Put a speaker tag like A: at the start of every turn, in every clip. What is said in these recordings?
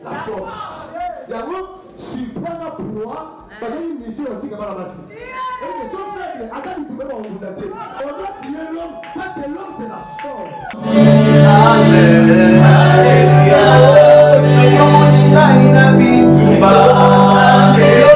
A: la force. D'abord, si tu prends la proie, tu as une mission aussi comme la base. Et les sont faibles, attends, tu peux pas en contacter. On doit tirer l'homme, parce que l'homme c'est la force.
B: Amen. Alléluia. Seigneur mon Dieu, il habite tout bas. Amen.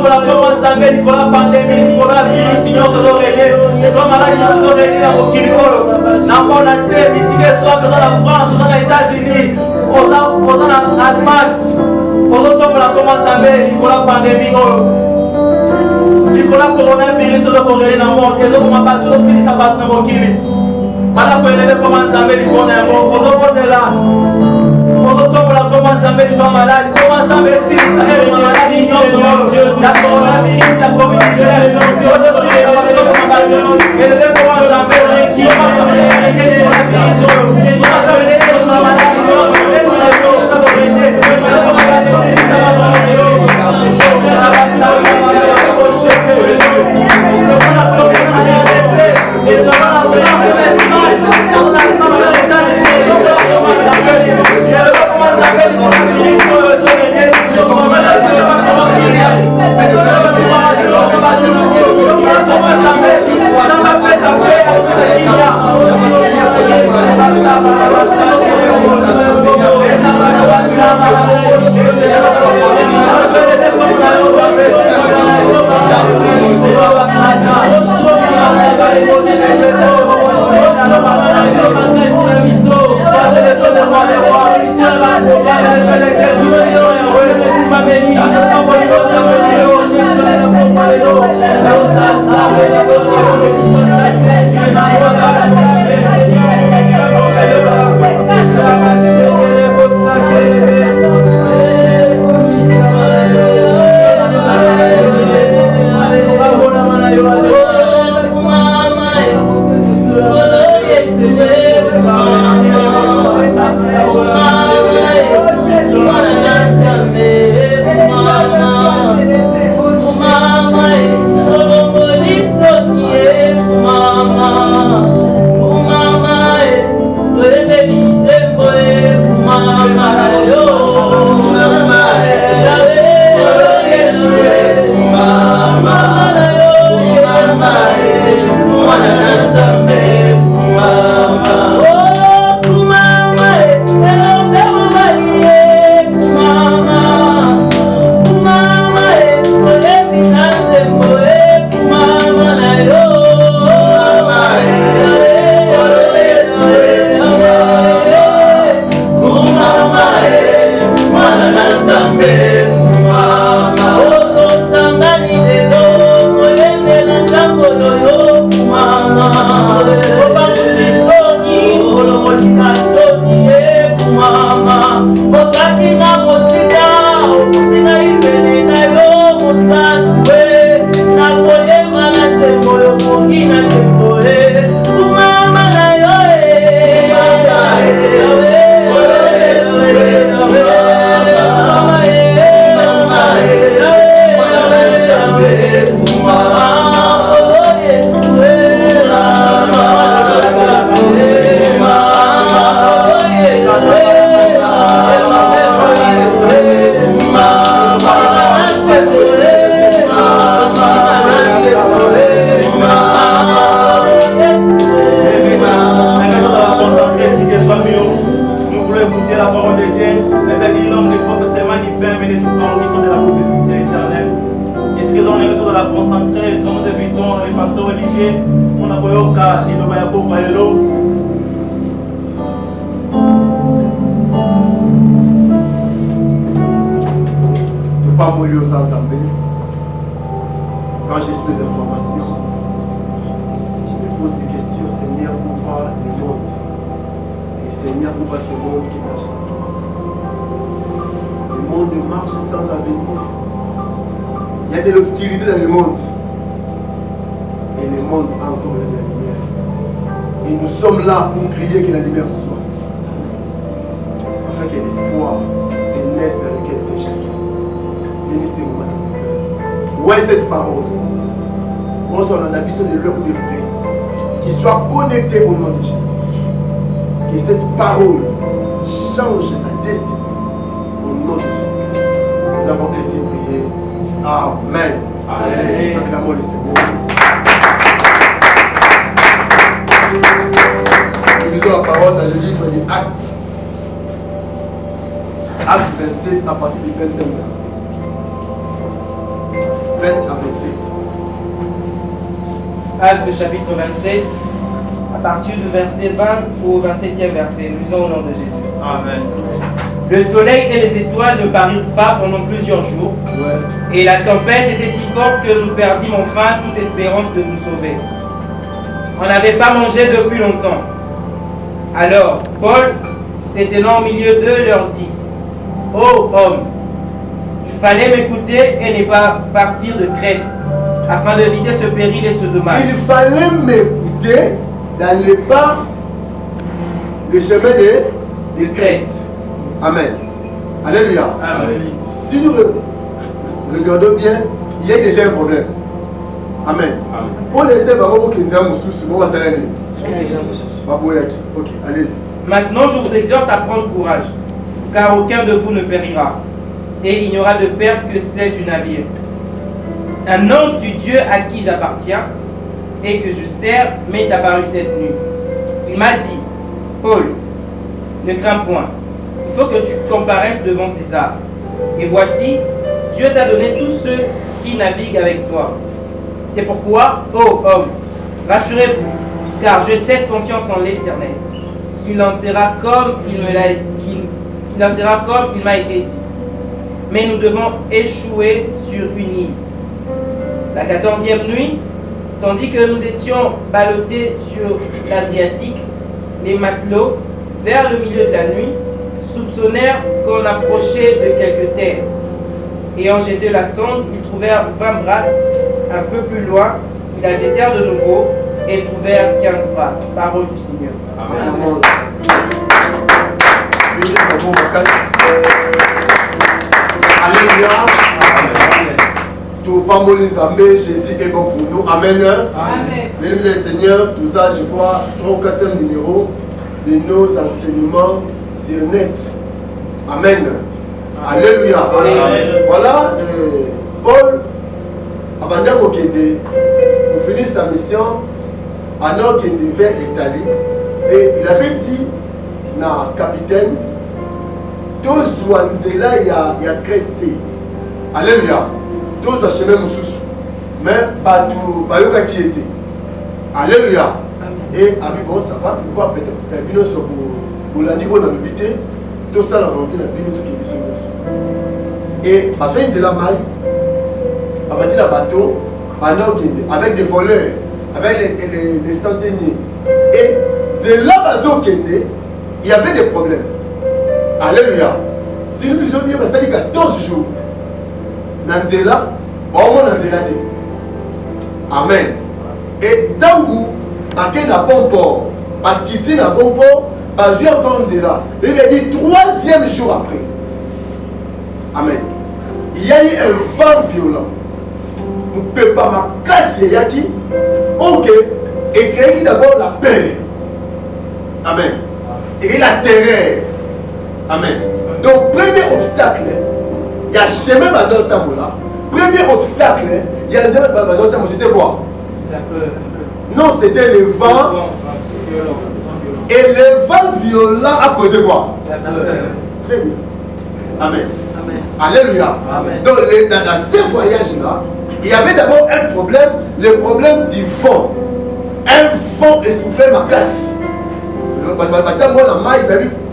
B: tombe la commande Zambé, Nicolas pandémie, Nicolas virus, Seigneur, se sont réglés. Nicolas maladie, se sont réglés dans vos kilos. Dans mon entier, ici, que ce soit dans la France, dans les États-Unis, aux Allemagne, aux tombe la commande Zambé, Nicolas pandémie, Nicolas coronavirus, se sont réglés dans le monde. Et donc, on m'a battu, on finit sa batte dans vos kilos. Pendant qu'on élève comment Zambé, Nicolas est mort, aux autres de là. Comment Zambé est malade, comment Zambé est malade, la coronavirus, la COVID-19,
A: Quand j'ai plus d'informations, je me pose des questions, Seigneur, où va le monde? Et Seigneur, où va ce monde qui marche sans toi? Le monde marche sans avenir. Il y a de l'obscurité dans le monde. Et le monde a encore de la lumière. Et nous sommes là pour crier que la lumière soit. Afin que l'espoir se naisse dans le cœur de chacun. Bénissez mon matin de Père. Où est cette parole? On soit en ambition de l'heure ou de près. Qu'il soit connecté au nom de Jésus. Que cette parole change sa destinée. Au nom de Jésus-Christ. Nous avons ainsi prié. Amen. Amen. Acclamons le Seigneur. Nous lisons la parole dans le livre des Actes. Acte 27 à partir du 25 verset.
C: Actes chapitre 27, à partir du verset 20 au 27e verset. Nous lisons au nom de Jésus.
B: Amen.
C: Le soleil et les étoiles ne parurent pas pendant plusieurs jours, et la tempête était si forte que nous perdîmes enfin toute espérance de nous sauver. On n'avait pas mangé depuis longtemps. Alors, Paul, s'étonnant au milieu d'eux, leur dit: Ô homme, il fallait m'écouter et ne pas partir de Crète, afin d'éviter ce péril et ce dommage.
A: Il fallait m'écouter d'aller pas le chemin de Crète. Amen. Alléluia.
B: Amen.
A: Si nous regardons bien, il y a déjà un problème. Amen. Pour laisser Babo Kinza Moussous, on va s'aller. Ok, allez-y.
C: Maintenant, je vous exhorte à prendre courage, car aucun de vous ne périra, et il n'y aura de perte que celle du navire. Un ange du Dieu à qui j'appartiens et que je sers m'est apparu cette nuit. Il m'a dit: Paul, ne crains point, il faut que tu comparaisses devant César. Et voici, Dieu t'a donné tous ceux qui naviguent avec toi. C'est pourquoi, ô homme, rassurez-vous, car je cette confiance en l'Éternel. Il lancera comme il m'a été dit. Mais nous devons échouer sur une île. La 14e nuit, tandis que nous étions ballottés sur l'Adriatique, les matelots, vers le milieu de la nuit, soupçonnèrent qu'on approchait de quelque terre. Ayant jeté la sonde, ils trouvèrent 20 brasses. Un peu plus loin, ils la jetèrent de nouveau et trouvèrent 15 brasses. Parole du Seigneur.
A: Amen. Alléluia. Tout pas mon Jésus est bon pour nous. Amen. Mesdames et Seigneurs, tout ça, je crois, 3 ou 4e numéro de nos enseignements sur net. Amen. Alléluia. Voilà, Paul, avant pour finir sa mission, alors qu'il devait l'Italie, et il avait dit na capitaine, tous Zwanzela il y a Cresté. Alléluia. Tous les chemins moussous. Mais pas tout, pas yo qui était. Alléluia. Et abi bon ça va, pourquoi peut-être la bino sur pour la niveau dans le bité, tout ça la volonté la bino tout qui est sur. Et ma fin de la maille, a bâti la bateau, avec des voleurs, avec les centeniers. Et c'est là il y avait des problèmes. Alléluia. Si nous disons bien, ça dit 14 jours. Nanzela, au moins Nanzela. Amen. Et Tangu, à quel bon port, à quitter la bon port, à jouer encore Nanzela. Il a dit 3e jour après. Amen. Il y a eu un vent violent. Nous ne pouvons pas ma casse yaki. Ok. Et créer d'abord la paix. Amen. Et la terreur. Amen. Donc, premier obstacle, il y a chemin dans le temps là. Premier obstacle, il y a un dans le temps, c'était quoi?
C: La peur.
A: Non, c'était le vent. Et le vent violent a causé quoi?
C: La peur.
A: Très bien. Amen.
C: Amen.
A: Alléluia.
C: Amen.
A: Donc, dans ces voyages-là, il y avait d'abord un problème, le problème du vent. Un vent essoufflé ma casse.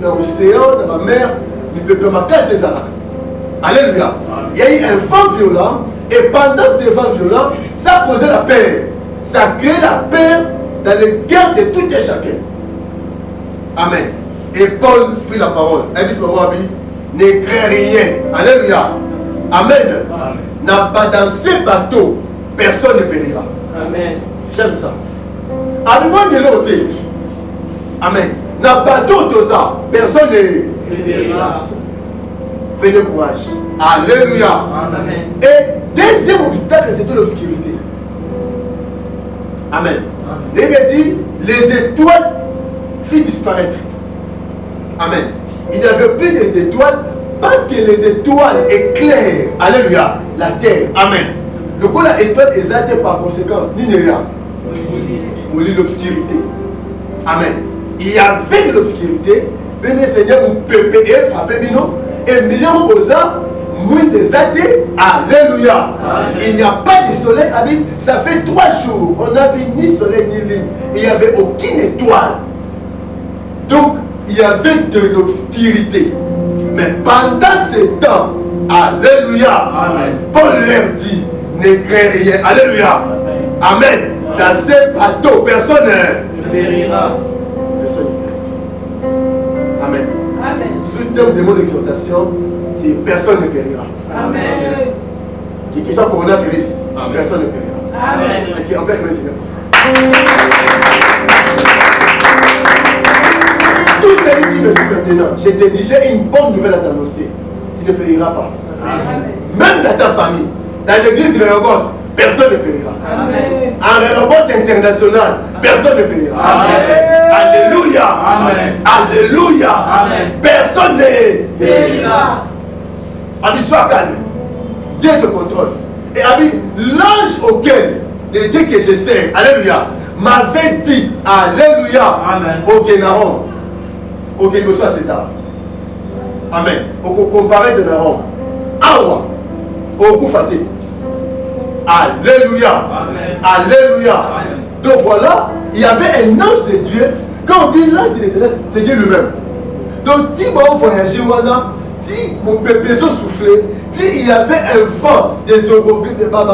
A: Dans l'océan, dans la mer, ne peut pas ma casse des alaks. Alléluia. Il y a eu un vent violent, et pendant ce vent violent, ça a causé la paix. Ça a créé la paix dans les guerres de tout et chacun. Amen. Et Paul prit la parole. Il dit, ne crée rien. Alléluia. Amen. Dans ces bateaux, personne ne périra.
C: Amen.
A: J'aime ça. Avec-moi de l'autre. Amen. Dans le bateau, tout ça, personne ne
C: périra.
A: Prenez courage. Alléluia.
C: Amen.
A: Et deuxième obstacle, c'était l'obscurité. Amen. Il a dit, les étoiles firent disparaître. Amen. Il n'y avait plus d'étoiles parce que les étoiles éclairent. Alléluia. La terre. Amen. Le coup, la étoile est par conséquence. Ninéa. Pour l'obscurité. Amen. Il y avait de l'obscurité. Mais le Seigneur nous pépé et frappé. Et millions de gens, Mouille des athées. Alléluia.
B: Amen.
A: Il n'y a pas de soleil. Ça fait 3 jours. On n'avait ni soleil ni lune. Il n'y avait aucune étoile. Donc, il y avait de l'obscurité. Mais pendant ce temps, alléluia,
B: Amen.
A: Paul leur dit, ne crains rien. Alléluia. Amen. Dans ces bateaux, personne
B: Ne périra.
A: personne ne périra. Amen.
D: Amen.
A: Sous le terme de mon exhortation, c'est personne ne périra.
D: Amen.
A: Qu'il soit coronavirus,
B: Amen.
A: personne ne périra.
D: Amen.
A: Est-ce qu'on peut acclamer le Seigneur pour ça? Tout celui qui me suit maintenant, je te dis, j'ai une bonne nouvelle à t'annoncer. Tu ne périras pas.
D: Amen.
A: Même dans ta famille, dans l'église de Rehoboth, personne ne périra.
D: Amen.
A: En Rehoboth international, personne ne périra.
B: Amen.
A: Alléluia.
B: Amen.
A: Alléluia.
B: Amen.
A: Personne ne
B: Périra.
A: Ami, sois calme. Dieu te contrôle. Et ami, l'ange auquel de Dieu que je sais, alléluia, m'avait dit, alléluia,
B: Amen.
A: au Génaron, au Génoso César. Amen. Au comparé de Naron. Awa, au Koufate. Alléluia.
B: Amen.
A: Alléluia.
B: Amen.
A: Donc voilà, il y avait un ange de Dieu. Quand on dit l'ange de l'Éternel, c'est Dieu lui-même. Donc, si on voyageait, si mon bébé soufflait, si il y avait un vent des orobes, de vent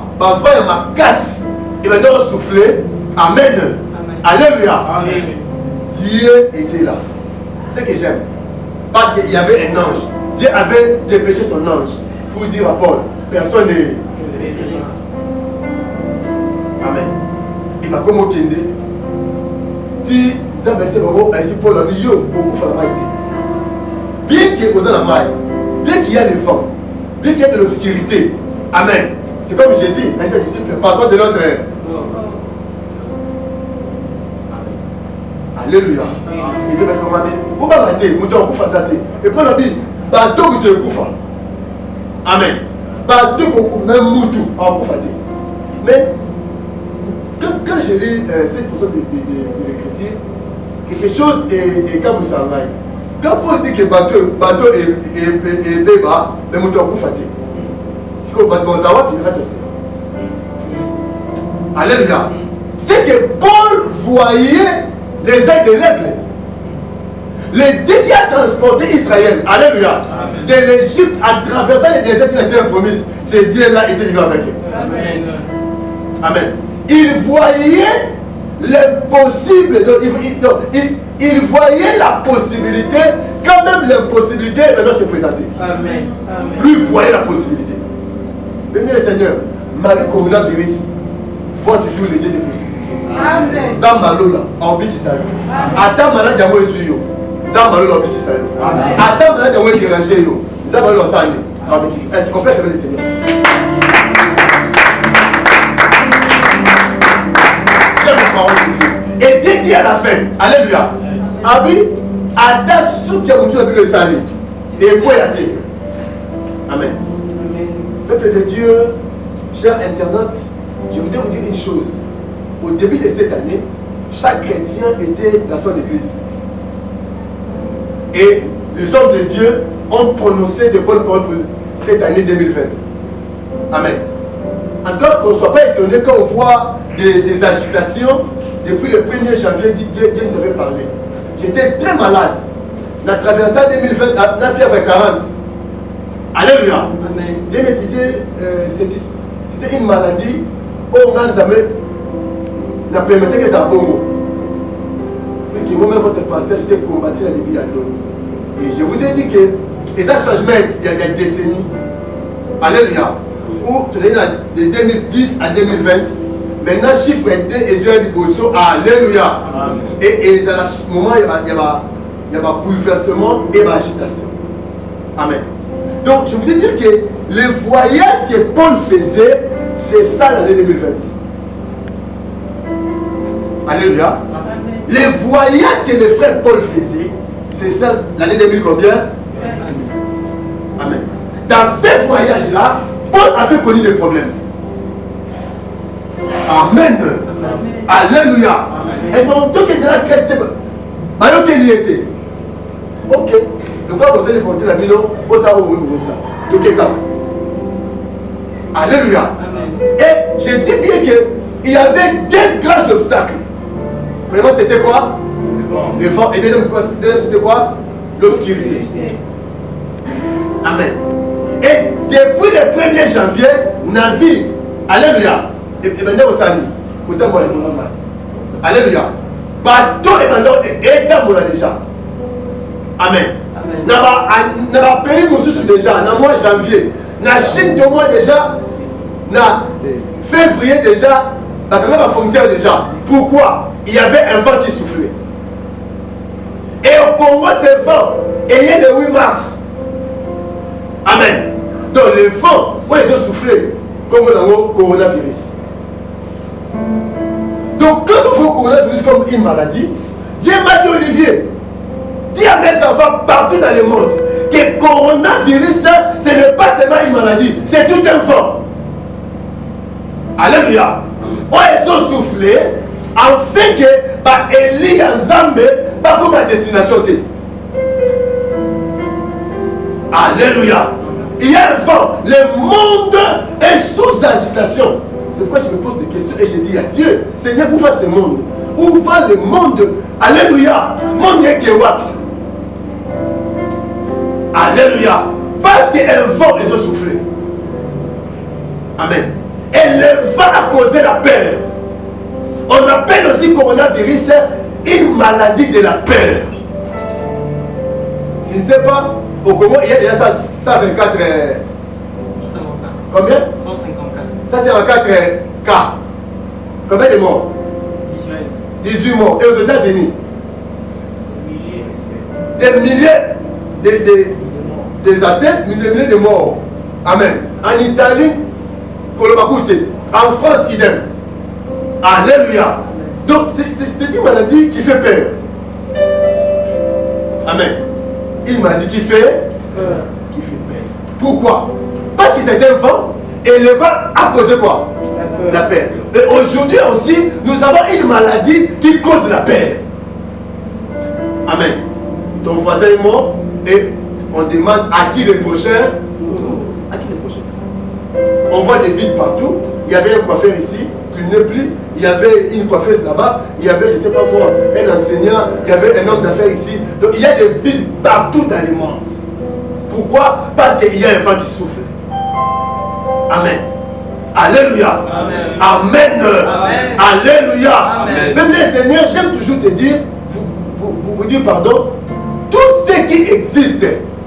A: et ma casse, et maintenant souffler, amen. Alléluia.
B: Amen.
A: Dieu était là. C'est ce que j'aime. Parce qu'il y avait un ange. Dieu avait dépêché son ange pour dire à Paul, personne n'est. Amen. Il m'a comme au Kende. Si Paul a dit, yo, beaucoup de la maille. Bien qu'il y ait posé la maille, bien qu'il y ait le vent, bien qu'il y ait de l'obscurité. Amen. C'est comme Jésus, un seul disciple, passons de notre. Alléluia. Il dit, mais c'est mon ami. Pourquoi mater, mouton koufa zate. Et Paul a dit, bateau mouton koufa. Amen. Bateau koufa, même mouton en koufa. Mais, quand je lis cette portion de l'écriture, quelque chose est comme ça. Quand Paul dit que bateau est béba, mais mouton koufa. C'est comme bateau zawa, puis il reste aussi. Alléluia. C'est que Paul voyait les ailes de l'aigle. Le Dieu qui a transporté Israël, alléluia,
B: Amen.
A: de l'Égypte en traversant les déserts de la terre promise, ce Dieu-là était vivant avec eux.
B: Amen.
A: Amen. Il voyait l'impossible. Il voyait la possibilité, quand même l'impossibilité maintenant se présentait.
B: Amen. Amen.
A: Lui voyait la possibilité. Bien le Seigneur, malgré le coronavirus, voit toujours les dieux des possibilités.
D: Amen.
A: Zambalola, Aobiki Sayo. Ata mana jambo esuyo. Zambalola, Aobiki Sayo. Ata mana jambo egerangé yo. Zambalola, Sanyo. Aobiki Sayo. Est-ce qu'on peut acclamer le Seigneur? J'aime la parole de Dieu. Et Dieu dit à la fin, alléluia. Abi, Ata soutient mon Dieu avec le salut. Et quoi y a-t-il? Amen. Peuple de Dieu, chers internautes, je voudrais vous dire une chose. Au début de cette année, chaque chrétien était dans son église. Et les hommes de Dieu ont prononcé de bonnes paroles pour cette année 2020. Amen. Encore qu'on ne soit pas étonné quand on voit des agitations. Depuis le 1er janvier, Dieu nous avait parlé. J'étais très malade. On a traversé 2020 à 9h40. Alléluia.
D: Amen.
A: Dieu me disait, c'était une maladie. Oh, n'a permetté que ça bongo. Puisque moi-même, votre pasteur, j'étais combattu dans les billes à l'eau. Et je vous ai dit que les changements, il y a des décennies. Alléluia. Où tu es de 2010 à 2020. Maintenant, chiffre 2 et Israël du Bosso. Alléluia. Et à ce moment, il y a un bouleversement et une agitation. Amen. Donc, je voulais dire que le voyage que Paul faisait, c'est ça l'année 2020. Alléluia.
D: Amen.
A: Les voyages que le frère Paul faisait, c'est ça l'année 2000 combien? Amen. Dans ces voyages-là, Paul avait connu des problèmes. Amen. Alléluia. Et donc, tout était là, il était. Ok. Le cas vous allez fronter la bino, vous savez où vous ça. Donc, alléluia. Et je dis bien qu'il y avait deux grands obstacles. Premièrement, c'était quoi? Le vent. Et deuxième, c'était quoi? L'obscurité. Amen. Et depuis le 1er janvier, Navi, alléluia. Et maintenant, vous savez, côté moi, le monde alléluia. Bateau et maintenant, est déjà. Amen. N'a pas pays, nous déjà, dans le mois de janvier. Na Chine de moi déjà, na février déjà, la caméra va fonctionner déjà. Pourquoi? Il y avait un vent qui soufflait. Et au Congo, ce vent, et il y a le 8 mars. Amen. Donc le vent, où ils ont soufflé, comme dans le coronavirus. Donc quand on voit le coronavirus comme une maladie, Dieu m'a dit Olivier, dis à mes enfants partout dans le monde, que le coronavirus, ce n'est pas seulement une maladie, c'est tout un vent. Alléluia. Où ils ont soufflé, afin que Eli en Zambé, pas comme à destination. Alléluia. Il y a un vent. Le monde est sous agitation. C'est pourquoi je me pose des questions et je dis à Dieu, Seigneur, où va ce monde? Où va le monde? Alléluia. Monde est qui est alléluia. Parce qu'un vent, ils ont soufflé. Amen. Et le vent a causé la peur. On appelle aussi coronavirus une maladie de la peur. Tu ne sais pas, au Congo, il y a déjà 124. Combien?
C: 154.
A: Ça, c'est 24 cas. Combien de morts? 18 morts. Et aux États-Unis? Des milliers des atteintes, des milliers de morts. Amen. En Italie, en France, idem. Alléluia. Donc, c'est une maladie qui fait peur. Amen. Une maladie qui fait peur. Pourquoi? Parce que c'est un vent. Et le vent a causé quoi? La peur. Et aujourd'hui aussi, nous avons une maladie qui cause la peur. Amen. Ton voisin est mort et on demande à qui le prochain? À qui le prochain? On voit des vides partout. Il y avait un coiffeur ici, qui n'est plus. Il y avait une coiffeuse là-bas. Il y avait, je ne sais pas moi, un enseignant. Il y avait un homme d'affaires ici. Donc il y a des vides partout dans le monde. Pourquoi? Parce qu'il y a un vent qui souffle. Amen. Alléluia. Amen. Amen. Amen. Alléluia. Amen. Même les Seigneurs, j'aime toujours te dire, vous dire pardon, tout ce qui existe,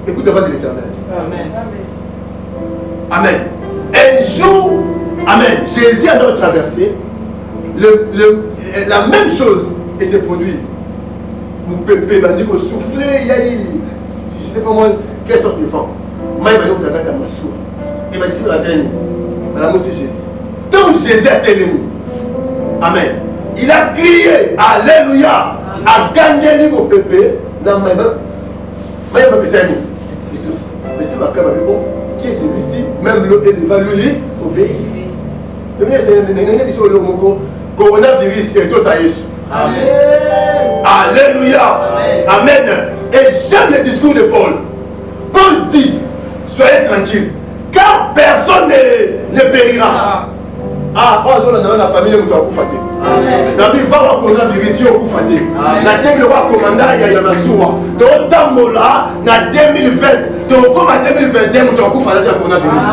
A: écoute devant de l'Éternel.
C: Amen.
A: Amen. Un jour, amen, Jésus a donc traversé la même chose et s'est produit. Mon bébé m'a dit que souffler, il y a eu, je ne sais pas moi, quelle sorte de vent. Moi, il m'a dit que tu as gâté à ma soeur. Il m'a dit que c'est la madame, c'est Jésus. Donc Jésus a télé. Amen. Il a crié, alléluia, a gagné mon bébé. Non, mais il m'a dit, mais c'est ma caméra, bon, qui est celui-ci, même l'eau et va lui obéissent. Mais c'est le coronavirus et tout à Jésus.
C: Amen.
A: Alléluia. Amen. Et j'aime le discours de Paul. Paul dit, soyez tranquille, car personne ne périra. Ah, on a la famille qui doit couper. Na biva wa coronavirus yo kufate. Na tembe wa komanda ya Yamasuwa. Donc tambola na 2020. Donc comme en 2021 on doit couper la coronavirus.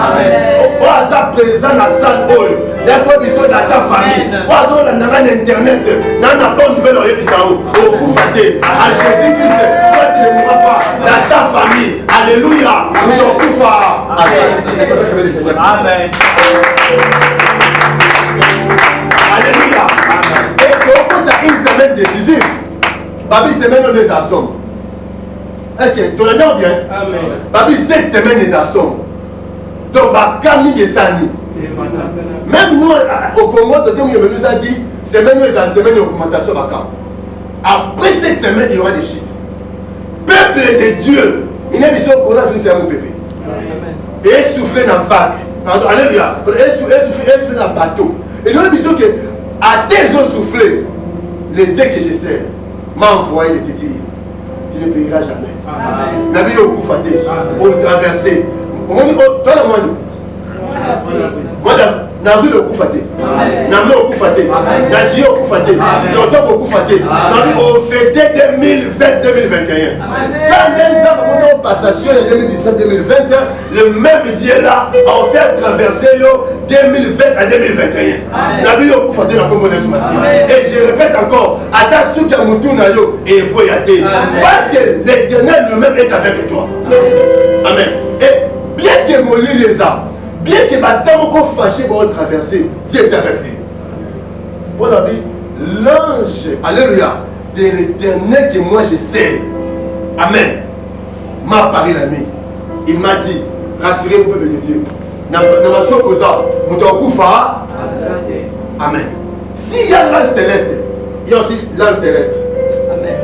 A: On va présent na salle oil. La fois biso dans ta famille. On va na internet. Na bonne nouvelle au yebisao. Au kufate. À Jésus Christ. Quand il ne mourra pas dans ta famille. Alléluia. Nous doit couper. Amen. Alléluia. Et quand tu as une semaine décisive, Babi semaine on les assomme. Est-ce que tu l'entends bien? Amen. Babi 7 semaines les assomme. Donc Bakami de Sani. Même nous au Congo, il nous a dit semaine les semaine d'augmentation Bakam. Après cette semaine, il y aura des shit. Peuple de Dieu, il n'est pas qu'on a vu c'est mon bébé. Et souffler dans la vague. Pardon, alléluia. Et souffler dans le bateau. Et nous disons que à tes eaux soufflées, le Dieu que je sers m'a envoyé de te dire, tu tu ne payeras jamais.
C: Amen.
A: La vie au coup faté, au traversé. Au moment où toi la moine, moi dans la vie au coup faté, dans le au coup faté, dans la vie au coup faté, dans le temps au coup faté, dans le au fêté 2020-2021. Quand même ça commence en passation en 2019-2020, le même Dieu là a offert traverser 2020 à 2021. La vie au coup faté dans le monde de et je répète encore, à ta soute à Moutouna yo et Boyate, parce que l'Éternel lui-même est avec toi. Amen. Et bien que mon lit les a, bien que ma table qu'on fâché pour traverser, Dieu est avec lui. Pour la vie, l'ange, alléluia, de l'Éternel que moi je sais, amen, m'a parlé la nuit. Il m'a dit, rassurez-vous, peuple de Dieu. Dans ma soeur, amen. S'il y a l'ange céleste, il y a aussi l'ange terrestre.
C: Amen.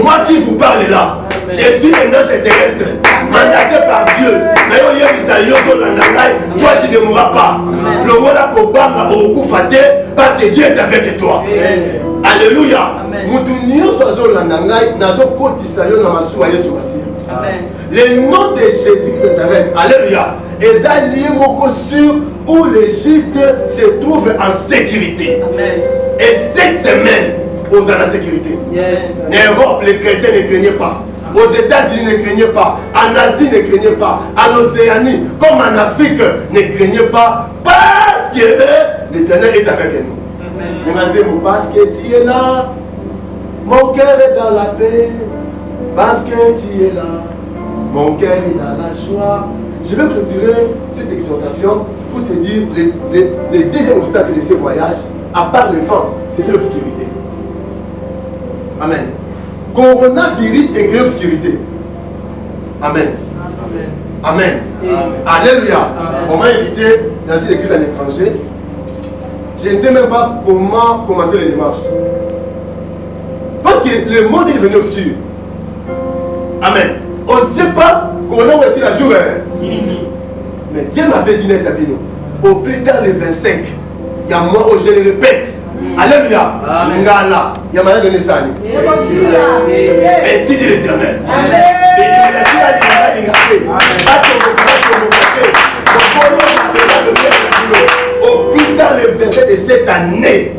A: Moi qui vous parle là, je suis un ange terrestre, mandaté par Dieu. Toi tu ne mourras pas. Le mot là pour Bamba au coup faté parce que Dieu est avec toi. Alléluia. Le nom de Jésus de Nazareth, alléluia, est un lieu sûr où les justes se trouvent en sécurité. Et cette semaine, aux la sécurité. En Europe, les chrétiens ne craignaient pas. Aux États-Unis, ne craignaient pas. En Asie, ne craignaient pas. En Océanie, comme en Afrique, ne craignaient pas. Parce que l'Éternel est avec nous. Parce que tu es là, mon cœur est dans la paix. Parce que tu es là, mon cœur est dans la joie. Je vais clôturer cette exhortation pour te dire les deuxième obstacle de ce voyage, à part le vent, c'était l'obscurité. Amen. Coronavirus est créé l'obscurité. Amen. Amen. Alléluia. On m'a invité dans une église à l'étranger. Je ne sais même pas comment commencer les démarches. Parce que le monde est devenu obscur. Amen. On ne sait pas Corona où est la jour. Mais Dieu m'avait dit, Sabino, au plus tard le 25, il y a moi, je le répète. Alléluia. Ngala. Il y a malade de Nessani. Ainsi dit l'Éternel. Et il a dit au plus tard le 27 de cette année.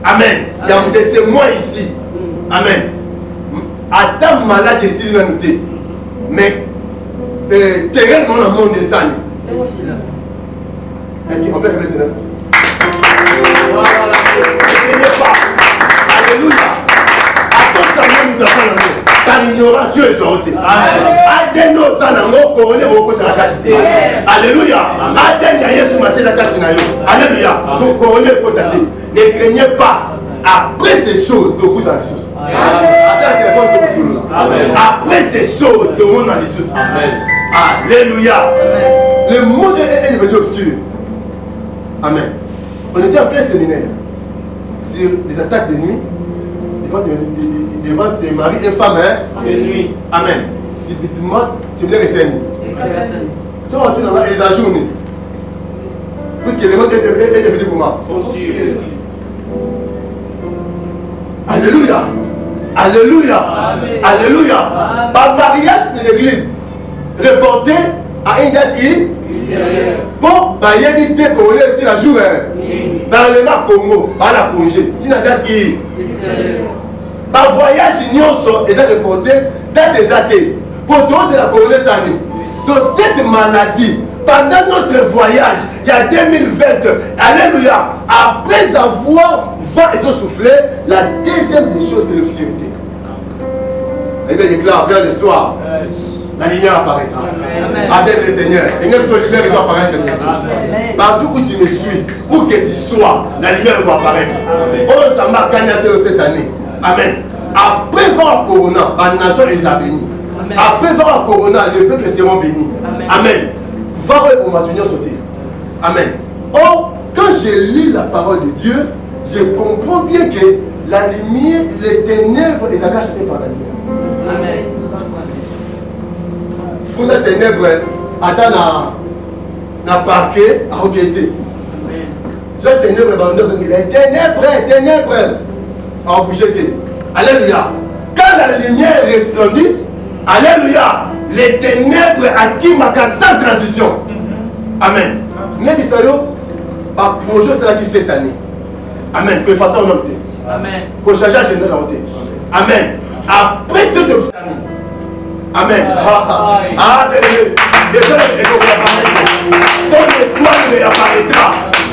A: Amen. Il y a de ces mois ici. Amen. Attends malade ici dans nous. Mais terrain dans le monde de Sani. Est-ce qu'il faut faire le Seigneur? Ne pas. Alléluia. Attends ça nous devons par ignorance exaltée. Aden nos anango koone oko la quantité. Alléluia. Aden ya Yesu masé la kasina yo. Alléluia. Donc koone ko tate. Ne craignez pas après ces choses de coup dans les choses. Après ces choses de monde dans les choses. Alléluia. Le monde est devenu obscur. Amen. On était en plein séminaire sur les attaques de nuit, devant des maris et femmes. De nuit. Amen. Subitement, séminaire est saigné. Si on retourne dans les ajournées, puisque le monde est devenu comment? Alléluia. Alléluia. Amen. Alléluia. Par mariage de l'église, reporté à une date pour éviter qu'on laisse la jour. Parlement Congo, à la congé, tu n'as date qui. Par voyage, ils ont reporté date des athées. Pour tous, c'est la couronne sanée. Donc cette maladie, pendant notre voyage, il y a 2020, alléluia, après avoir vent et soufflé, la deuxième des choses, c'est l'obscurité. Et bien déclare vers le soir, la lumière apparaîtra. Amen le Seigneur. Et même sur la lumière doit apparaître bientôt. Partout où tu me suis, où que tu sois, la lumière doit apparaître. Oh, ça m'a gagné cette année. Amen. Après voir Corona, la nation les a bénis. Après voir Corona, les peuples seront bénis. Amen. Va au matin sauter. Amen. Oh, quand je lis la parole de Dieu, je comprends bien que la lumière, les ténèbres, ils sont chassés par la lumière. Amen. Faut la ténèbres, attends na parquet à requêter. Soit ténèbres, ténèbres, ténèbres, à bouger. Alléluia. quand la lumière resplendisse, alléluia, les ténèbres akimaka sans transition. Amen. Nebisayo, ma projet c'est là qui cette année. Amen. Que fasse en homme.
C: Amen.
A: Que change agenda la hauteur. Amen. Après cette obstacle. Amen. Ah, déjà l'étoile réapparaîtra. Ton étoile réapparaîtra.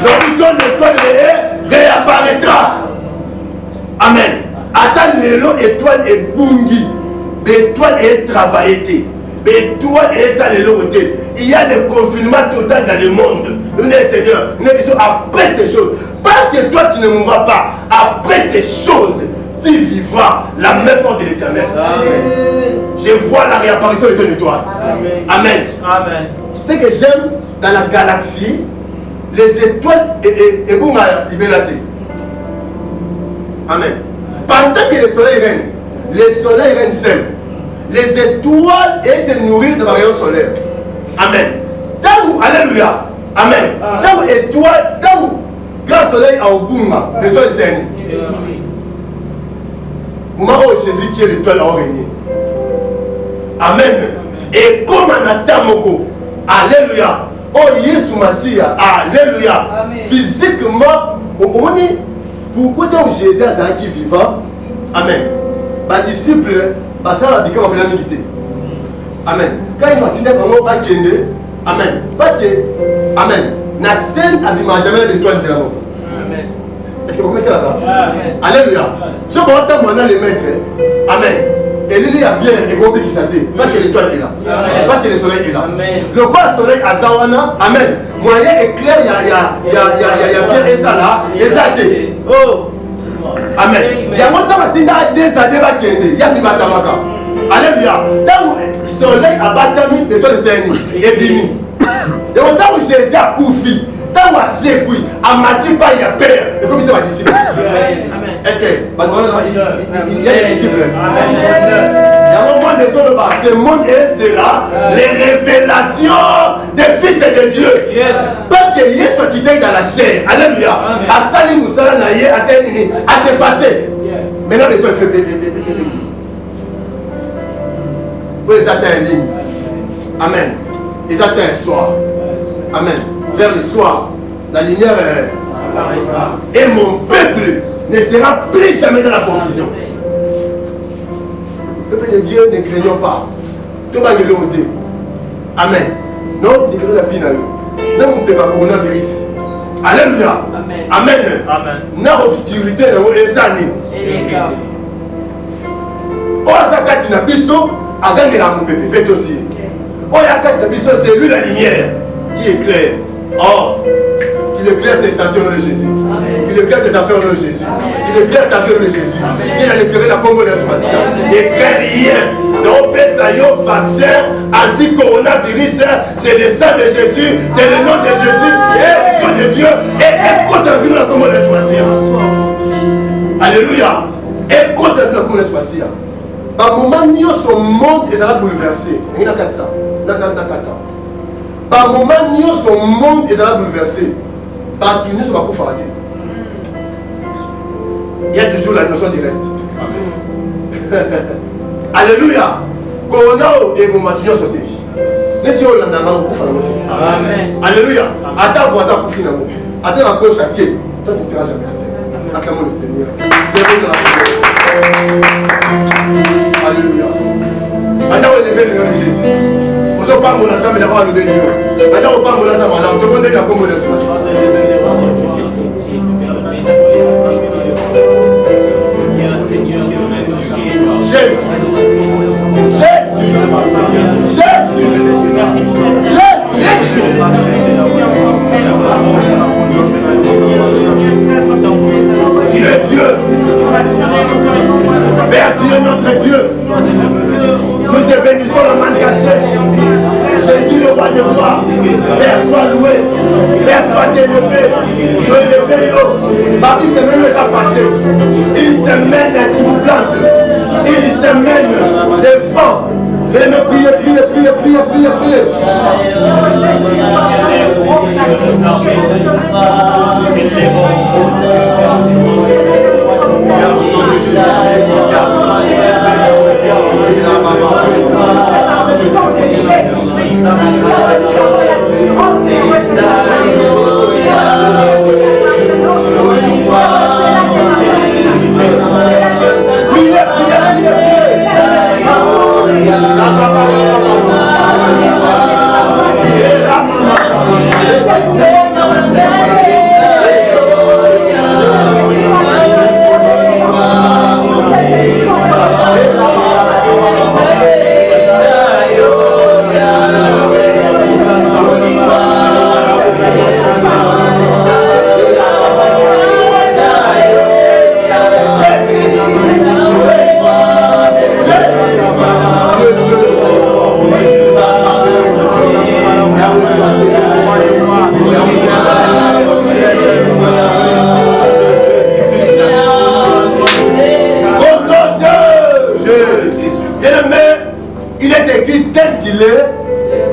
A: Donc ton étoile réapparaîtra. Amen. Attends l'étoile est bungi. L'étoile est travaillée. L'étoile est salée. Il y a des confinements total dans le monde. Seigneur, après ces choses, parce que toi tu ne mourras pas, après ces choses, tu vivras la main forte de l'Éternel. Je vois la réapparition de ton étoile. Amen.
C: Amen.
A: Ce que j'aime dans la galaxie, les étoiles et vous m'avez libéré. Amen. Pendant que le soleil règne seul. Les étoiles et se nourrir de la rayon solaire. Amen. Tant alléluia. Amen. Tant étoile, tant grand soleil à Obuma, l'étoile Zéni. Moment où Jésus qui est l'étoile a régné. Amen. Et comme en Atamoko, alléluia. Oh Yesu Massia, alléluia. Physiquement, on dit pourquoi tant Jésus a qui vivant. Amen. Ma disciple, parce que la on a milité. Amen. Quand il va dire comment pas Kende, amen. Parce que, amen. La scène n'abîme jamais l'étoile de la mort.
C: Amen.
A: Est-ce que vous comprenez ça?
C: Amen.
A: Alléluia. Ce moment on a les maîtres. Amen. Et il y a bien et gros qui s'attendent. Parce que l'étoile est là.
C: Amen.
A: Parce que le soleil est là.
C: Amen.
A: Le quoi soleil à Zawana, amen. Moyen est clair, il y a bien et ça là, et ça t'est.
C: Oh.
A: Amen. Il y a longtemps que tu as des années, il y a des batamaka. Alléluia. Tant le soleil a battu l'étoile de Zéni et Bimi. Il y a longtemps que Jésus a couffé. Tant que Sékoui a mati pas il y a père. Et comme il t'a disciple. Est-ce que il y a des disciples? Il y a un moment des autres bas. Ce monde est c'est là. Les révélations des fils et de Dieu. Parce que Yesu qui était dans la chair. Alléluia. À Salim Moussala Naye, à Sénini, à s'effacer. Maintenant l'étoile fait oui, ils atteignent ligne. Amen. Ils atteignent le soir. Amen. Vers le soir, la lumière et mon peuple ne sera plus jamais dans la confusion. Peuple de Dieu, ne craignons pas. Tout va nous l'ôter. Amen. Non, déclarez la vie. Non, on ne peut pas coronavirus. Alléluia. Amen. Amen. Non, obscurité, non, ezani. Oh, ça kati na biso. Agangé la mon pépé aussi. Oh, il y a quatre biso, c'est lui la lumière qui éclaire. Oh, qu'il éclaire tes sentiments au nom de Jésus. Qu'il éclaire tes affaires au nom de Jésus. Qu'il éclaire ta vie au nom de Jésus. Qu'il a éclairé la Congo de la éclaire rien. Donc, Pessayo, vaccin, anti-coronavirus, c'est le sang de Jésus, c'est le nom de Jésus, et le sang de Dieu, et écoute la vie de la Congo de la Alléluia. Écoute la vie de la Congo de la par moment nyonso monde est là bouleversé. Il y a ça. Par moment nyonso monde est là bouleversé. Par tout nyonso va pour faire. Il y a toujours la notion du reste. Alléluia. Corona et vous m'attendez sauter. Mais si on l'a dans le coup, amen. Alléluia. Attends voisin pour finir. Attends la gauche à pied. Toi tu ne seras jamais à terre. Acclamons le Seigneur. Alléluia. Maintenant, on élevé le nom de Jésus. Vous n'avez pas mon ensemble, mais on levé le nom. Maintenant, on parle de mon ensemble, on te demande la combo de ce Jésus. Dieu. Père Dieu, notre Dieu, nous te bénissons la main cachée. Jésus, le roi de roi, Père, sois loué, Père, sois élevé, sois élevé, Marie se mène les fâchés, il se mène troublante, il se mène des vents. Et nous prier.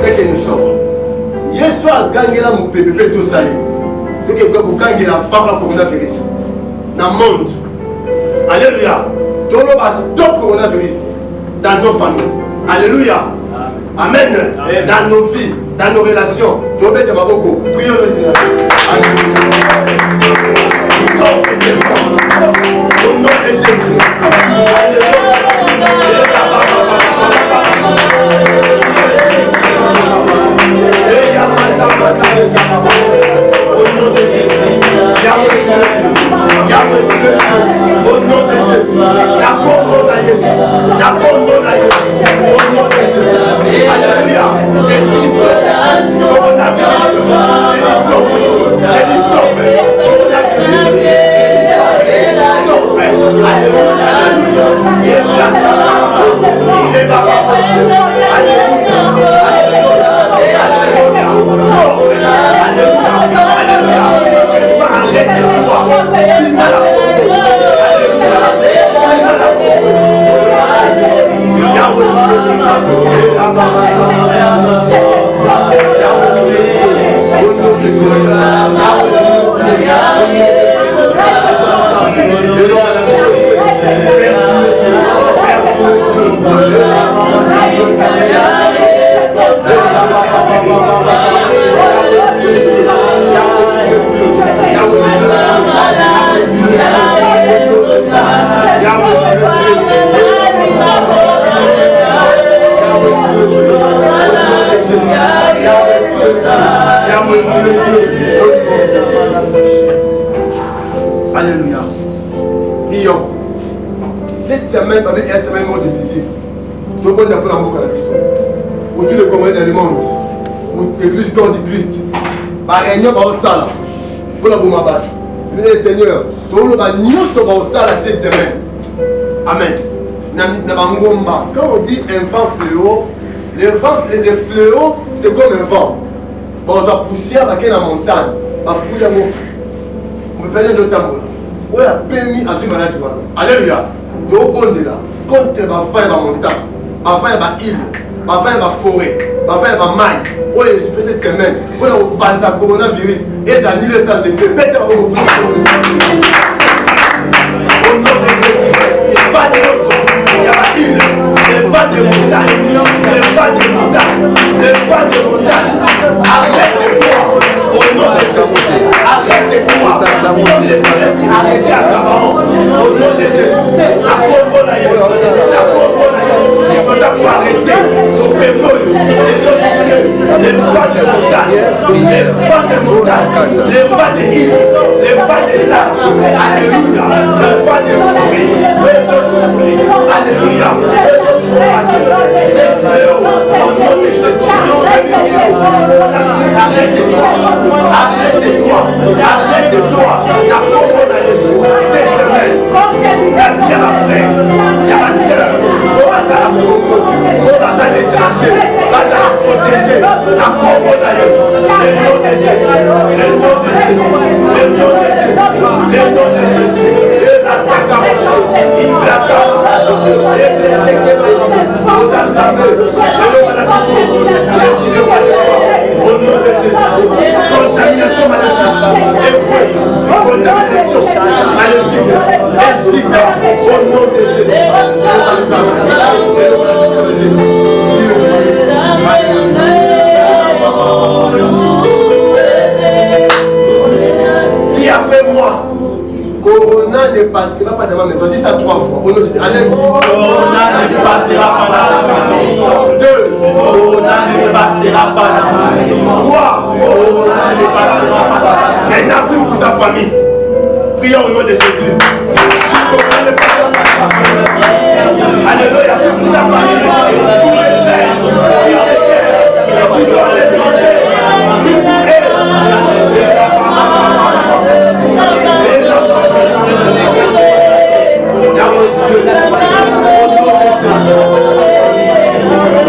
A: tel que nous sommes. Hier soir, gangela mon bébé tout ça. Donc il faut gagner la femme la coronavirus. Dans le monde. Alléluia. Donc on va stop coronavirus dans nos familles. Alléluia. Amen. Dans nos vies, dans nos relations. Donc bête ma beaucoup. Prions le Seigneur. Au nom de Jésus. Au nom de Jésus, la combo à Jésus, la combo à Jésus, au nom de Jésus, alléluia, Jésus, coronavirus, Jésus, stop, coronavirus, stop, alléluia, il est là, il est là, alléluia, alléluia. Prions. Cette semaine, avec une semaine décisive. Donc, on a pour la boca à la mission. Pour tous les commandants dans le monde. Pour l'église corps du Christ. Par réunion, par au sala. Pour la bombe. Le Seigneur. Donc, on va nous sauver au sala cette semaine. Amen. Quand on dit un vent fléau, les fléaux, c'est comme un vent. On va pousser avec la montagne. On va fouiller à mon. On peut parler de temps. On a permis à ce malade. Alléluia. Donc on est là. Contre la fin de la montagne, la fin de la île, la fin de la forêt, la fin de la maille. On est sur cette semaine. On a un coronavirus. Et dans l'île, ça se fait. Mettez-moi vos prières. Au nom de Jésus. Les vagues de l'océan. Il y a la île. Les vagues de montagne. Les vagues de montagne. Les vagues de montagne. Arrête-toi. Au nom de Jésus. Arrête-toi. Arrêtez à Gabaon. Au nom de Jésus. La combo la Yesu. La combo la Yesu. Nous avons arrêté nos pémoles, les occupés, les vagues de montagne, les vagues de montagne, les vagues de îles, les vagues des arbres. Alléluia. Les vagues de souris. Les occupés. Alléluia. Les occupés. C'est fléau. Au nom de Jésus. Arrête-toi. Arrête-toi. Arrête-toi. La combo la Yesu. Cette semaine. Viens ma frère. Viens ma soeur. On va à la combo. On va à l'étranger. On va à la protéger. La combo la Yesu. Le nom de Jésus. Le nom de Jésus. Le nom de Jésus. Le nom de Jésus. Et la sacamoche. Il la sacamoche. Et les séquelles. Nous avons Jésus le roi de gloire. Au nom de Jésus. Contamination maléfique. Et puis, contamination maléfique. Au nom de Jésus. Si après moi, Corona ne passera pas dans ma maison. Dis ça 3 fois. Au nom de Jésus. Allez, dis.
B: Corona ne passera pas dans la maison.
A: 2.
B: Corona ne passera pas dans ma maison.
A: 3.
B: Corona ne passera pas dans la maison.
A: Maintenant, prie pour ta famille. Prions au nom de Jésus. Corona ne passera pas dans ta famille. Alléluia. Prie pour ta famille. Pour les frères. Pour les sœurs. Qui sont à l'étranger. Prie pour eux.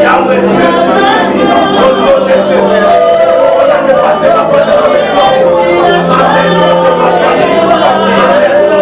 A: Yahweh Dieu, au nom de Jésus, on a dépassé la bonne maison, ma maison c'est ma famille, ma maison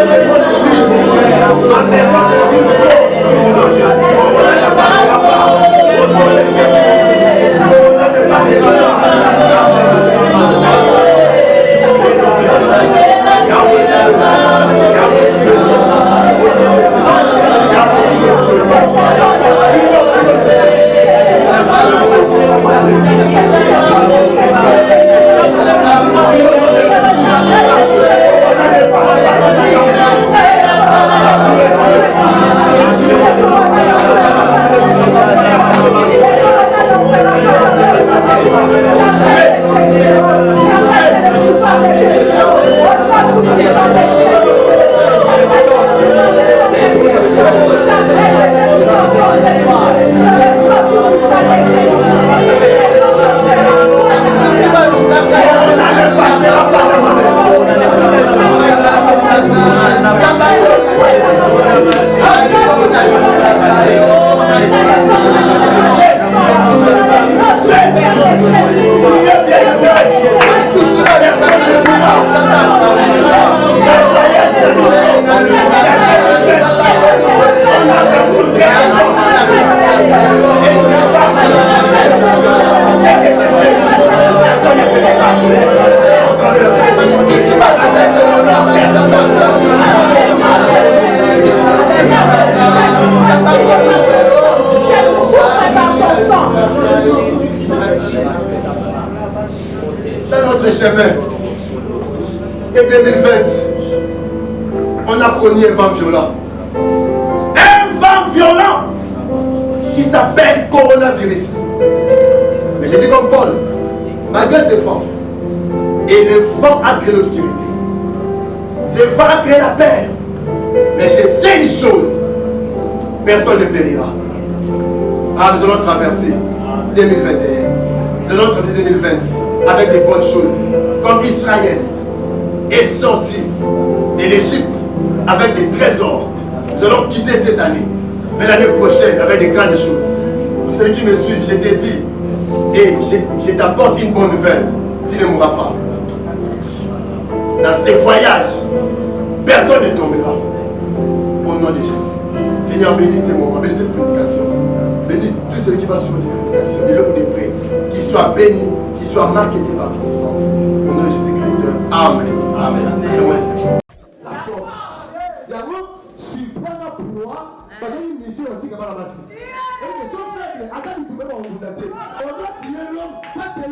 A: dans notre chemin. Et 2020, on a connu un vent violent. Un vent violent qui s'appelle coronavirus. Mais je dis comme Paul, malgré ce vent, et le vent a créé l'obscurité. Ce vent a créé la peur. Mais je sais une chose, personne ne périra. Ah, nous allons traverser 2021. Nous allons traverser 2020 avec des bonnes choses. Comme Israël est sorti de l'Égypte avec des trésors. Nous allons quitter cette année vers l'année prochaine avec des grandes choses. Tous ceux qui me suivent, je t'ai dit, et je t'apporte une bonne nouvelle. Tu ne mourras pas. Dans ces voyages, personne ne tombera. Au nom de Jésus. Seigneur, bénis ces moments, bénis cette prédication. Bénis tous ceux qui vont suivre cette prédication. Et l'homme est prêt. Qu'ils soient bénis, qu'ils soient marqués par ton sang. Au nom de Jésus-Christ. Amen. Amen. La force. D'abord, si tu prends la proie, parce qu'il y a une mission aussi qui va la passer. Et que son faible, attends, tu peux pas en vous dater. On doit tirer l'homme parce que